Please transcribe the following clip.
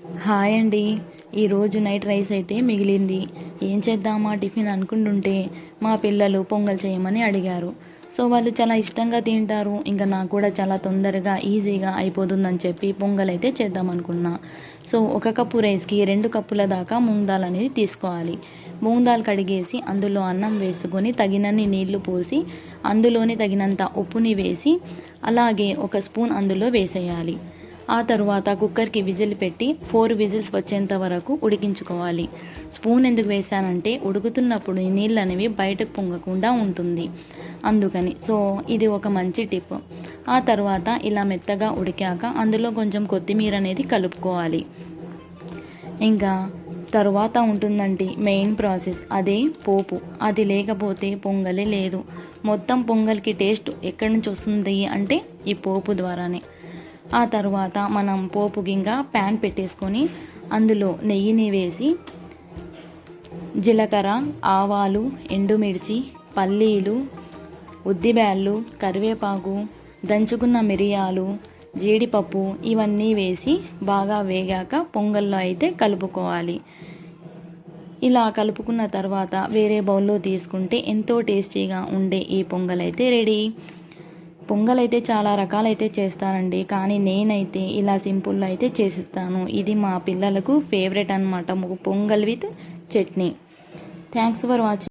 Hi అండి. ఈరోజు night rice అయితే మిగిలింది. ఏం చేద్దామా టిఫిన్ అనుకుంటుంటే మా పిల్లలు పొంగల్ చేయమని అడిగారు. సో వాళ్ళు చాలా ఇష్టంగా తింటారు. ఇంకా నాకు కూడా చాలా తొందరగా ఈజీగా అయిపోతుందని చెప్పి పొంగల్ అయితే చేద్దాం అనుకున్నా. సో 1 కప్పు రైస్కి 2 కప్పుల దాకా మూంగ్ దాల్ అనేది తీసుకోవాలి. మూంగ్ దాల్ కడిగేసి అందులో అన్నం వేసుకొని తగినన్ని నీళ్లు పోసి అందులోనే తగినంత ఉప్పుని వేసి అలాగే 1 స్పూన్ అందులో వేసేయాలి. ఆ తరువాత కుక్కర్కి విజిల్ పెట్టి 4 విజిల్స్ వచ్చేంత వరకు ఉడికించుకోవాలి. స్పూన్ ఎందుకు వేసానంటే ఉడుకుతున్నప్పుడు ఈ నీళ్ళు అనేవి బయటకు పొంగకుండా ఉంటుంది, అందుకని. సో ఇది ఒక మంచి టిప్. ఆ తర్వాత ఇలా మెత్తగా ఉడికాక అందులో కొంచెం కొత్తిమీర అనేది కలుపుకోవాలి. ఇంకా తరువాత ఉంటుందండి మెయిన్ ప్రాసెస్, అదే పోపు. అది లేకపోతే పొంగలే లేదు. మొత్తం పొంగల్కి టేస్ట్ ఎక్కడి నుంచి వస్తుంది అంటే ఈ పోపు ద్వారానే. ఆ తర్వాత మనం పోపు గింజ ప్యాన్ పెట్టేసుకొని అందులో నెయ్యిని వేసి జీలకర్ర, ఆవాలు, ఎండుమిర్చి, పల్లీలు, ఉద్దిబ్యాళ్ళు, కరివేపాకు, దంచుకున్న మిరియాలు, జీడిపప్పు ఇవన్నీ వేసి బాగా వేగాక పొంగల్లో అయితే కలుపుకోవాలి. ఇలా కలుపుకున్న తర్వాత వేరే బౌల్లో తీసుకుంటే ఎంతో టేస్టీగా ఉండే ఈ పొంగల్ అయితే రెడీ. పొంగల్ అయితే చాలా రకాలైతే చేస్తానండి, కానీ నేనైతే ఇలా సింపుల్లో అయితే చేసిస్తాను. ఇది మా పిల్లలకు ఫేవరెట్ అనమాట, pongal with chutney. Thanks for watching.